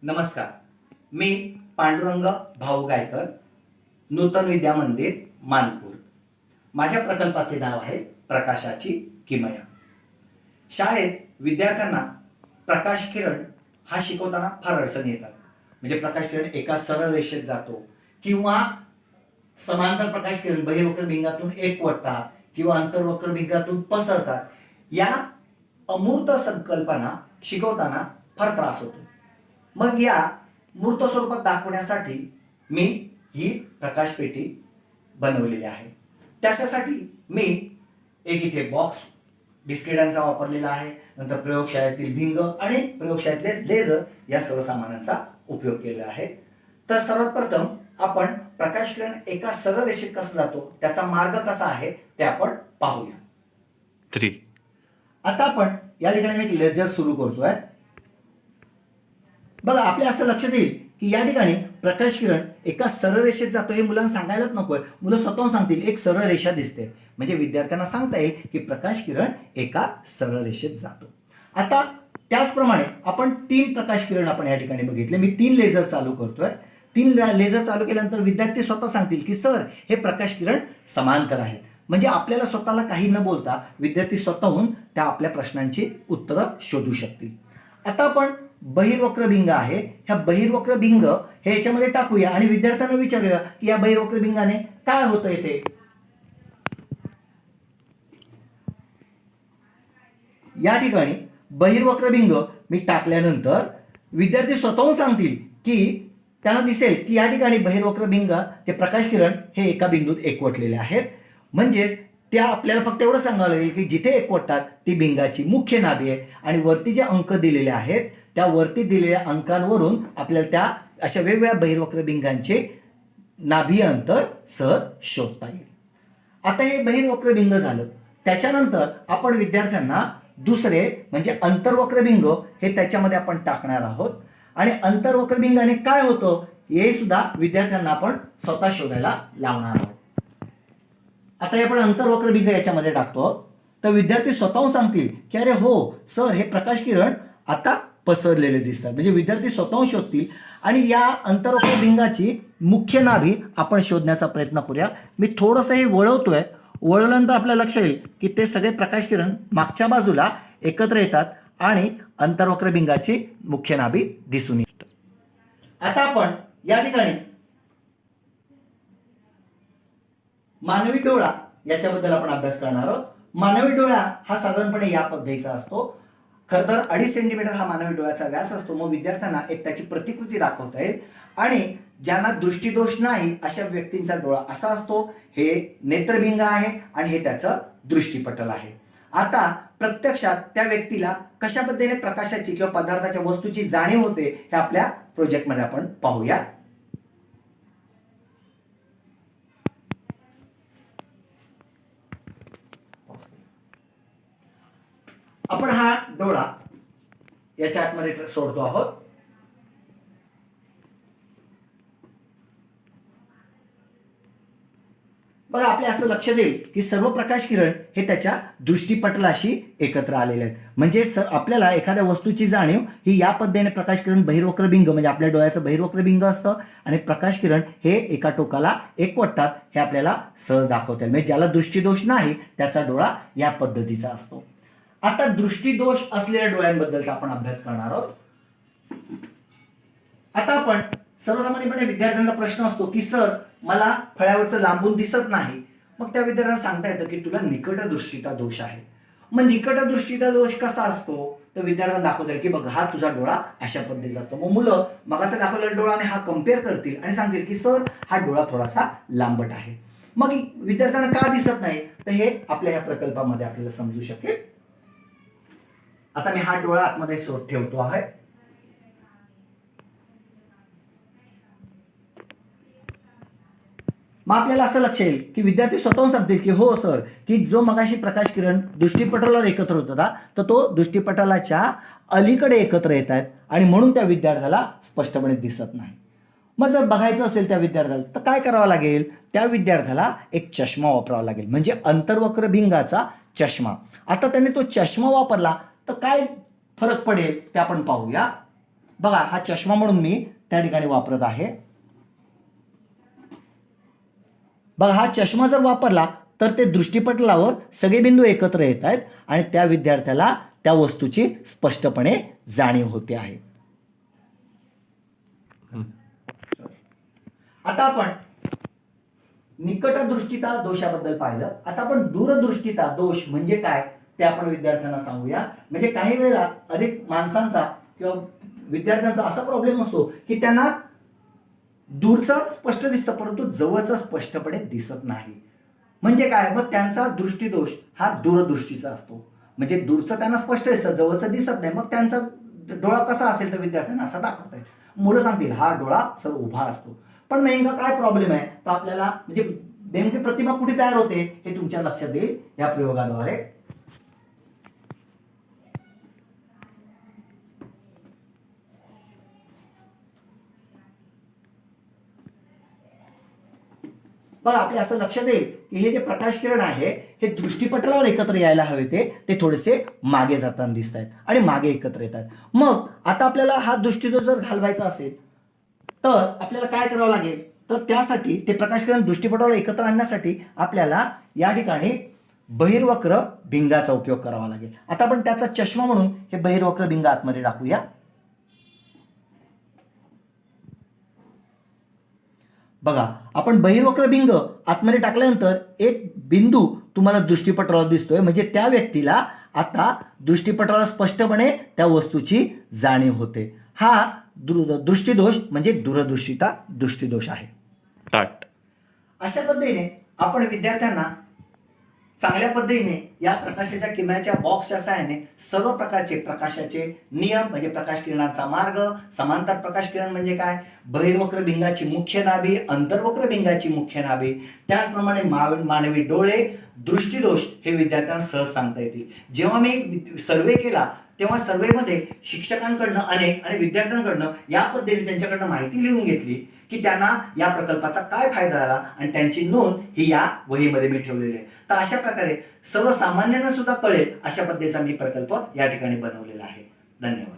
नमस्कार, मी पांडुरंग भाऊ गायकर, नूतन विद्या मंदिर मानपूर. माझ्या प्रकल्पाचे नाव आहे प्रकाशाची किमया. शाळेत विद्यार्थ्यांना प्रकाश किरण हा शिकवताना फार अडचणी येतात. म्हणजे प्रकाश किरण एका सरळ रेषेत जातो किंवा समांतर प्रकाश किरण बहिर्वक्र भिंगातून एकवटतात किंवा अंतर्वक्र भिंगातून पसरतात. या अमूर्त संकल्पना शिकवताना फार त्रास होतो. मग या मूर्त स्वरूपात दाखवण्यासाठी मी ही प्रकाशपेटी बनवलेली आहे. त्याच्यासाठी मी एक इथे बॉक्स बिस्किटांचा वापरलेला आहे, नंतर प्रयोगशाळेतील भिंग आणि प्रयोगशाळेतले लेझर या सर्व सामानांचा उपयोग केलेला आहे. तर सर्वात प्रथम आपण प्रकाश किरण एका सरळ रेषेत कसं जातो, त्याचा मार्ग कसा आहे ते आपण पाहूया. 3. आता आपण या ठिकाणी मी एक लेझर सुरू करतोय. बघा, आपल्या असं लक्षात येईल की या ठिकाणी प्रकाश किरण एका सरळ रेषेत जातो. हे मुलांना सांगायलाच नकोय, मुलं स्वतःहून सांगतील एक सरळ रेषा दिसते. म्हणजे विद्यार्थ्यांना सांगता येईल की प्रकाश किरण एका सरळ रेषेत जातो. आता त्याचप्रमाणे आपण 3 प्रकाश किरण आपण या ठिकाणी बघितले. मी 3 लेझर चालू करतोय. 3 लेझर चालू केल्यानंतर विद्यार्थी स्वतः सांगतील की सर हे प्रकाश किरण समांतर आहेत. म्हणजे आपल्याला स्वतःला काही न बोलता विद्यार्थी स्वतःहून त्या आपल्या प्रश्नांची उत्तरं शोधू शकतील. आता आपण बहिर्वक्र भिंग आहे, ह्या बहिर्वक्र भिंग हे याच्यामध्ये टाकूया आणि विद्यार्थ्यांना विचारूया की या बहिर्वक्र भिंगाने काय होतं येते. या ठिकाणी बहिर्वक्र भिंग मी टाकल्यानंतर विद्यार्थी स्वतःहून सांगतील की त्यांना दिसेल की या ठिकाणी बहिर्वक्र भिंग ते प्रकाश किरण हे एका बिंदूत एकवटलेले आहेत. म्हणजेच त्या आपल्याला फक्त एवढं सांगावं लागेल की जिथे एकवटतात ती भिंगाची मुख्य नाभी आहे आणि वरती जे अंक दिलेले आहेत त्या वरती दिलेल्या अंकांवरून आपल्याला त्या अशा वेगवेगळ्या बहिर्वक्र भिंगांचे नाभी अंतर सहज शोधता येईल. आता हे बहिर्वक्र भिंग झालं. त्याच्यानंतर आपण विद्यार्थ्यांना दुसरे म्हणजे अंतर्वक्र भिंग हे त्याच्यामध्ये आपण टाकणार आहोत आणि अंतर्वक्र भिंगाने काय होतं हे सुद्धा विद्यार्थ्यांना आपण स्वतः शोधायला लावणार आहोत. आता हे आपण अंतर्वक्र भिंग याच्यामध्ये टाकतो तर विद्यार्थी स्वतःहून सांगतील की अरे हो सर हे प्रकाश किरण आता पसरलेले दिसतात. म्हणजे विद्यार्थी स्वतःहून शोधतील आणि या अंतर्वक्र भिंगाची मुख्य नाभी आपण शोधण्याचा प्रयत्न करूया. मी थोडंसं हे वळवतोय. वळवल्यानंतर आपल्याला लक्ष येईल की ते सगळे प्रकाश किरण मागच्या बाजूला एकत्र येतात आणि अंतर्वक्र भिंगाची मुख्य नाभी दिसून येते. आता आपण या ठिकाणी मानवी डोळा याच्याबद्दल आपण अभ्यास करणार आहोत. मानवी डोळा हा साधारणपणे या पद्धतीचा असतो. खरं तर 2.5 सेंटीमीटर हा मानवी डोळ्याचा व्यास असतो. मग विद्यार्थ्यांना एक त्याची प्रतिकृती दाखवता येईल आणि ज्यांना दृष्टिदोष नाही अशा व्यक्तींचा डोळा असा असतो. हे नेत्रभिंग आहे आणि हे त्याचं दृष्टिपटल आहे. आता प्रत्यक्षात त्या व्यक्तीला कशा पद्धतीने प्रकाशाची किंवा पदार्थाच्या वस्तूची जाणीव होते हे आपल्या प्रोजेक्टमध्ये आपण पाहूया. आपण हा डोळा याच्या आतमध्ये सोडतो आहोत. बघा, आपल्या असं लक्षात येईल की सर्व प्रकाश किरण हे त्याच्या दृष्टिपटलाशी एकत्र आलेले आहेत. म्हणजे आपल्याला एखाद्या वस्तूची जाणीव ही या पद्धतीने प्रकाश किरण बहिर्वक्र भिंग म्हणजे आपल्या डोळ्याचं बहिर्वक्र भिंग असतं आणि प्रकाश किरण हे एका टोकाला एकवटतात हे आपल्याला सहज दाखवता येईल. म्हणजे ज्याला दृष्टिदोष नाही त्याचा डोळा या पद्धतीचा असतो. आता दृष्टिदोष असलेल्या डोळ्यांबद्दलचा आपण अभ्यास करणार आहोत. आता आपण सर्वसामान्यपणे विद्यार्थ्यांचा प्रश्न असतो की सर मला फळ्यावरचं लांबून दिसत नाही. मग त्या विद्यार्थ्यांना सांगता येतं की तुला निकटदृष्टीचा दोष आहे. मग निकटदृष्टीचा दोष कसा असतो तर विद्यार्थ्यांना दाखवता येईल की बघ हा तुझा डोळा अशा पद्धतीचा असतो. मग मुलं मगाचा दाखवलेला डोळा आणि हा कम्पेअर करतील आणि सांगतील की सर हा डोळा थोडासा लांबट आहे. मग विद्यार्थ्यांना का दिसत नाही तर हे आपल्या ह्या प्रकल्पामध्ये आपल्याला समजू शकेल. आता मी हा डोळा आतमध्ये ठेवतो आहे. मग आपल्याला असं लक्ष येईल की विद्यार्थी स्वतःहून सांगतील की हो सर की जो मगाशी प्रकाश किरण दृष्टिपटलावर एकत्र होत होता तर तो दृष्टिपटलाच्या अलीकडे एकत्र येत आहेत आणि म्हणून त्या विद्यार्थ्याला स्पष्टपणे दिसत नाही. मग जर बघायचं असेल त्या विद्यार्थ्याला तर काय करावं लागेल, त्या विद्यार्थ्याला एक चष्मा वापरावा लागेल म्हणजे अंतर्वक्र भिंगाचा चष्मा. आता त्याने तो चष्मा वापरला तर काय फरक पडेल ते आपण पाहूया. बघा हा चष्मा म्हणून मी त्या ठिकाणी वापरत आहे. बघा हा चष्मा जर वापरला तर ते दृष्टिपटलावर सगळे बिंदू एकत्र येत आहेत आणि त्या विद्यार्थ्याला त्या वस्तूची स्पष्टपणे जाणीव होते आहे. आता आपण निकटदृष्टिता दोषाबद्दल पाहिलं. आता आपण दूरदृष्टिता दोष म्हणजे काय ते आपण विद्यार्थ्यांना सांगूया. म्हणजे काही वेळेला अनेक माणसांचा किंवा विद्यार्थ्यांचा असा प्रॉब्लेम असतो की त्यांना दूरचं स्पष्ट दिसतं परंतु जवळचं स्पष्टपणे दिसत नाही. म्हणजे काय, मग त्यांचा दृष्टिदोष हा दूरदृष्टीचा असतो. म्हणजे दूरचं त्यांना स्पष्ट दिसतं, जवळचं दिसत नाही. मग त्यांचा डोळा कसा असेल तर विद्यार्थ्यांना असा दाखवता येईल. मुलं सांगतील हा डोळा सर उभा असतो. पण नेमका काय प्रॉब्लेम आहे तर आपल्याला म्हणजे नेमकी प्रतिमा कुठे तयार होते हे तुमच्या लक्षात येईल या प्रयोगाद्वारे. बघा आपल्या असं लक्षात येईल की हे जे प्रकाश किरण आहे हे दृष्टिपटलावर एकत्र यायला हवे ते थोडेसे मागे जाताना दिसत आहेत आणि मागे एकत्र येतात. मग आता आपल्याला हा दृष्टिदोष जर घालवायचा असेल तर आपल्याला काय करावं लागेल तर त्यासाठी ते प्रकाश किरण दृष्टिपटलावर एकत्र आणण्यासाठी आपल्याला या ठिकाणी बहिर्वक्र भिंगाचा उपयोग करावा लागेल. आता आपण त्याचा चष्मा म्हणून हे बहिर्वक्र भिंग आतमध्ये टाकूया. बघा आपण बहिर्वक्र भिंग आतमध्ये टाकल्यानंतर एक बिंदू तुम्हाला दृष्टिपटलावर दिसतोय. म्हणजे त्या व्यक्तीला आता दृष्टिपटलावर स्पष्टपणे त्या वस्तूची जाणीव होते. हा दृष्टिदोष म्हणजे दूरदृष्टिता दृष्टिदोष आहे. अशा पद्धतीने आपण विद्यार्थ्यांना चांगल्या पद्धतीने या प्रकाशाच्या किरणाच्या बॉक्सच्या सहाय्याने सर्व प्रकारचे प्रकाशाचे नियम म्हणजे प्रकाश किरणांचा मार्ग, समांतर प्रकाश किरण म्हणजे काय, बहिर्वक्र भिंगाची मुख्य नाभी, अंतर्वक्र भिंगाची मुख्य नाभी, त्याचप्रमाणे मानवी डोळे, दृष्टिदोष हे विद्यार्थ्यांना सहज सांगता येतील. जेव्हा मी सर्वे केला तेव्हा सर्वेमध्ये शिक्षकांकडनं अनेक आणि विद्यार्थ्यांकडनं या पद्धतीने त्यांच्याकडनं माहिती लिहून घेतली की त्यांना या प्रकल्पाचा काय फायदा झाला आणि त्यांची नोंद ही या वहीमध्ये मी ठेवलेली आहे. तर अशा प्रकारे सर्वसामान्यांना सुद्धा कळेल अशा पद्धतीचा मी प्रकल्प या ठिकाणी बनवलेला आहे. धन्यवाद.